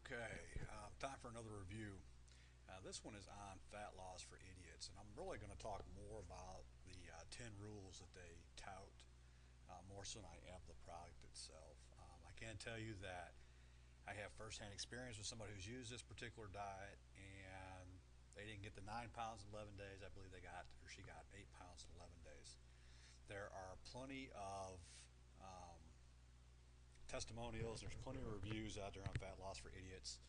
Okay, time for another review. This one is on fat loss for idiots, and I'm really going to talk more about the 10 rules that they tout more so than I am the product itself. I can tell you that I have firsthand experience with somebody who's used this particular diet, and they didn't get the 9 pounds in 11 days. I believe they got, or she got 8 pounds in 11 days. There are plenty of testimonials. There's plenty of reviews out there on fat loss for idiots.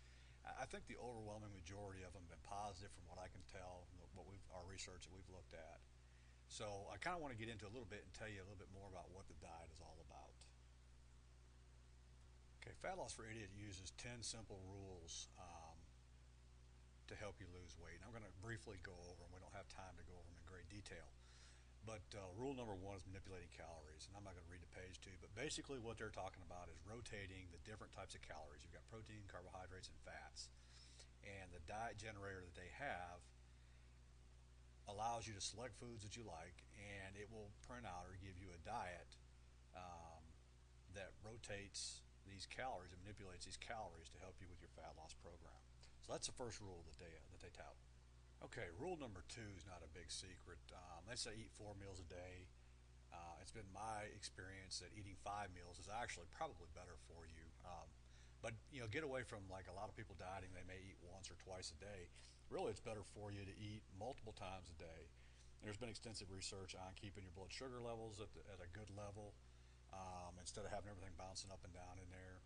I think the overwhelming majority of them have been positive from what I can tell, our research that we've looked at. So I kind of want to get into a little bit and tell you a little bit more about what the diet is all about. Okay, Fat Loss for Idiot uses 10 simple rules to help you lose weight. And I'm going to briefly go over them. We don't have time to go over them in great detail. But rule number one is manipulating calories, and I'm not going to read the page to you, but basically what they're talking about is rotating the different types of calories. You've got protein, carbohydrates, and fats. And the diet generator that they have allows you to select foods that you like, and it will print out or give you a diet um, that rotates these calories and manipulates these calories to help you with your fat loss program. So that's the first rule that they tout. Okay, rule number two is not a big secret. They say eat 4 meals a day. It's been my experience that eating 5 meals is actually probably better for you. But get away from like a lot of people dieting. They may eat once or twice a day. Really, it's better for you to eat multiple times a day. There's been extensive research on keeping your blood sugar levels at a good level instead of having everything bouncing up and down in there.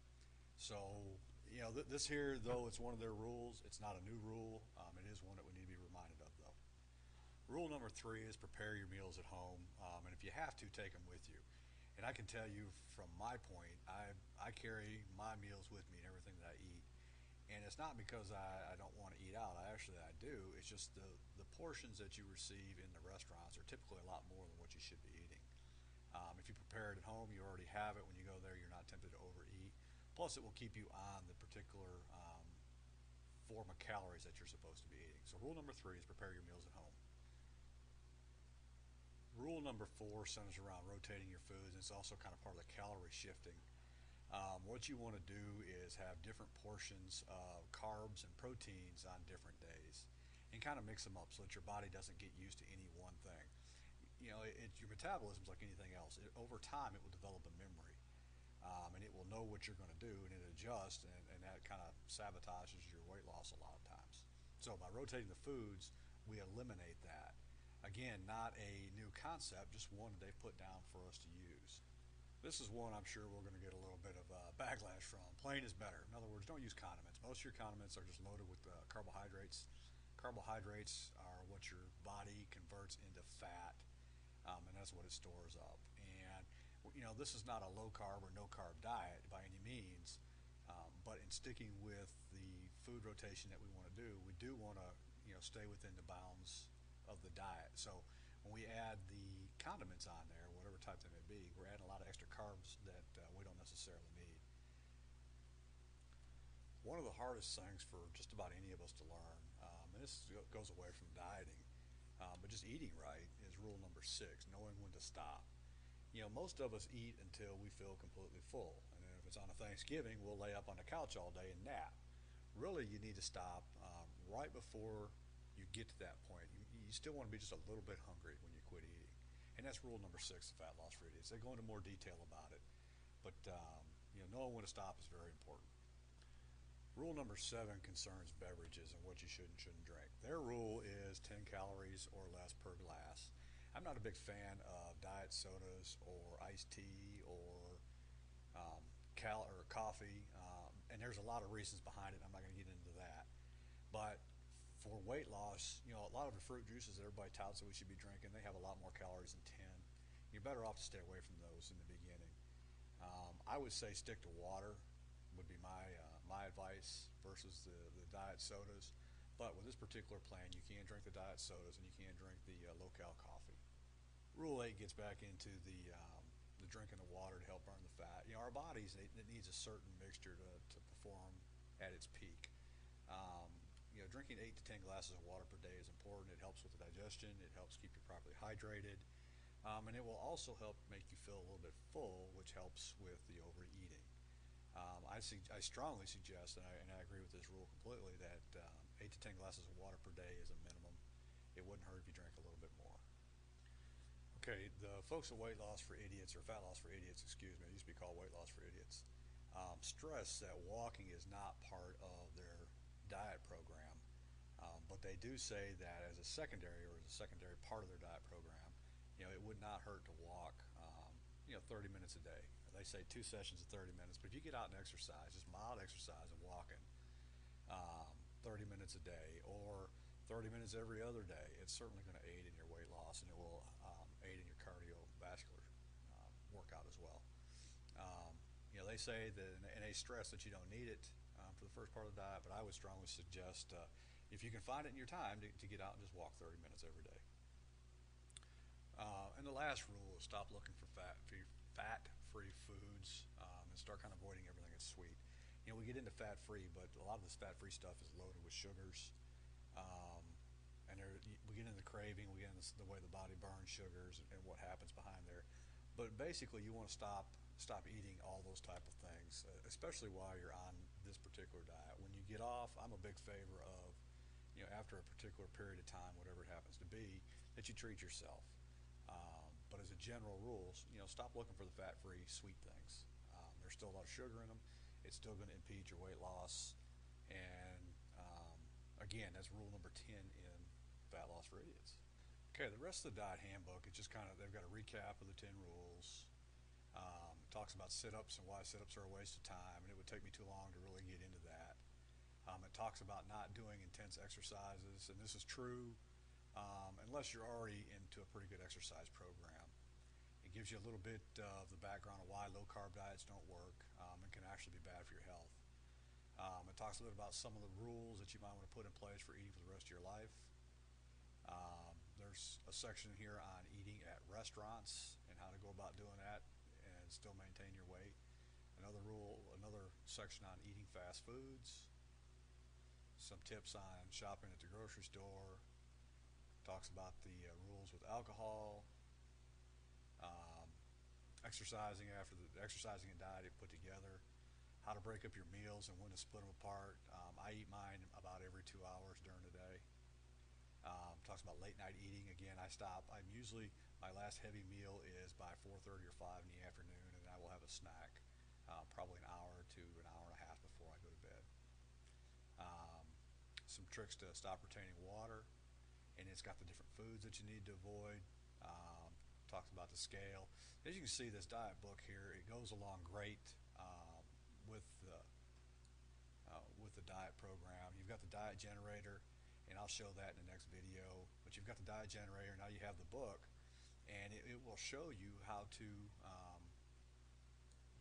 So, this here, though it's one of their rules, it's not a new rule. It is one that we need to be reminded of, though. Rule number three is prepare your meals at home, and if you have to, take them with you. And I can tell you from my point, I carry my meals with me and everything that I eat. And it's not because I don't want to eat out. I do. It's just the portions that you receive in the restaurants are typically a lot more than what you should be eating. If you prepare it at home, you already have it. When you go there, you're not tempted to overeat. Plus, it will keep you on the particular form of calories that you're supposed to be eating. So, rule number three is prepare your meals at home. Rule number four centers around rotating your foods, and it's also kind of part of the calorie shifting. What you want to do is have different portions of carbs and proteins on different days and kind of mix them up so that your body doesn't get used to any one thing. Your metabolism is like anything else. Over time, it will develop a memory, and it will know what you're going to do, and it adjusts, and that kind of sabotages your weight loss a lot of times. So by rotating the foods, we eliminate that. Again, not a new concept, just one that they've put down for us to use. This is one I'm sure we're going to get a little bit of backlash from. Plain is better. In other words, don't use condiments. Most of your condiments are just loaded with carbohydrates. Carbohydrates are what your body converts into fat, and that's what it stores up. And this is not a low carb or no carb diet by any means, but in sticking with the food rotation that we want to do, we do want to stay within the bounds of the diet. So when we add the condiments on there, whatever type they may be, we're adding a lot of extra carbs that we don't necessarily need. One of the hardest things for just about any of us to learn, and this goes away from dieting, but just eating right, is rule number six, knowing when to stop. Most of us eat until we feel completely full. And then if it's on a Thanksgiving, we'll lay up on the couch all day and nap. Really, you need to stop right before you get to that point. You still want to be just a little bit hungry when you quit eating. And that's rule number six of Fat Loss for Idiots. They go into more detail about it. But, knowing when to stop is very important. Rule number seven concerns beverages and what you should and shouldn't drink. Their rule is 10 calories or less per glass. I'm not a big fan of diet sodas or iced tea or or coffee, and there's a lot of reasons behind it. I'm not going to get into that. But for weight loss, a lot of the fruit juices that everybody touts that we should be drinking, they have a lot more calories than 10. You're better off to stay away from those in the beginning. I would say stick to water would be my advice versus the diet sodas. But with this particular plan, you can drink the diet sodas and you can drink the low-cal coffee. Rule 8 gets back into the drinking of water to help burn the fat. Our bodies, it needs a certain mixture to perform at its peak. Drinking 8 to 10 glasses of water per day is important. It helps with the digestion. It helps keep you properly hydrated. And it will also help make you feel a little bit full, which helps with the overeating. I I strongly suggest, and I agree with this rule completely, that 8 to 10 glasses of water per day is a minimum. It wouldn't hurt if you drank a little bit more. Okay, the folks at Weight Loss for Idiots, or Fat Loss for Idiots, excuse me, it used to be called Weight Loss for Idiots, stress that walking is not part of their diet program, but they do say that as a secondary, or as a secondary part of their diet program, it would not hurt to walk, 30 minutes a day. They say 2 sessions of 30 minutes, but if you get out and exercise, just mild exercise and walking, 30 minutes a day or 30 minutes every other day, it's certainly going to aid in your weight loss, and it will aid in your cardiovascular workout as well. They say that, and they stress that you don't need it for the first part of the diet, but I would strongly suggest if you can find it in your time to get out and just walk 30 minutes every day. And the last rule is stop looking for fat-free foods and start kind of avoiding everything that's sweet. We get into fat-free, but a lot of this fat-free stuff is loaded with sugars. And we get into the craving, we get into the way the body burns sugars and what happens behind there. But basically, you want to stop eating all those type of things, especially while you're on this particular diet. When you get off, I'm a big favor of, after a particular period of time, whatever it happens to be, that you treat yourself. But as a general rule, stop looking for the fat-free sweet things. There's still a lot of sugar in them. It's still going to impede your weight loss. And again, that's rule number 10 in Fat Loss for Idiots. Okay, the rest of the diet handbook, it's just kind of, they've got a recap of the 10 rules. It talks about sit-ups and why sit-ups are a waste of time, and it would take me too long to really get into that. It talks about not doing intense exercises, and this is true unless you're already into a pretty good exercise program. It gives you a little bit of the background of why low-carb diets don't work and can actually be bad for your health. It talks a little about some of the rules that you might want to put in place for eating for the rest of your life. There's a section here on eating at restaurants and how to go about doing that and still maintain your weight. Another section on eating fast foods. Some tips on shopping at the grocery store. Talks about the rules with alcohol. Exercising and diet put together. How to break up your meals and when to split them apart. I eat mine about every 2 hours during the day. Talks about late night eating. Again, my last heavy meal is by 4:30 or 5 in the afternoon, and I will have a snack, probably an hour to an hour and a half before I go to bed. Some tricks to stop retaining water, and it's got the different foods that you need to avoid. Talks about the scale. As you can see, this diet book here, it goes along great with the diet program. You've got the diet generator, and I'll show that in the next video. But you've got the diet generator, now you have the book, and it will show you how to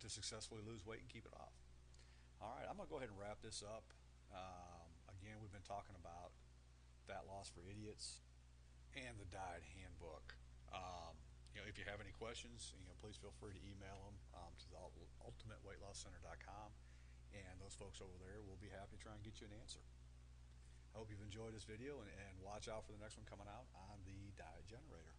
successfully lose weight and keep it off. All right, I'm going to go ahead and wrap this up. Again, we've been talking about Fat Loss for Idiots and the diet handbook. If you have any questions, please feel free to email them to the ultimateweightlosscenter.com, and those folks over there will be happy to try and get you an answer. I hope you've enjoyed this video, and watch out for the next one coming out on the diet generator.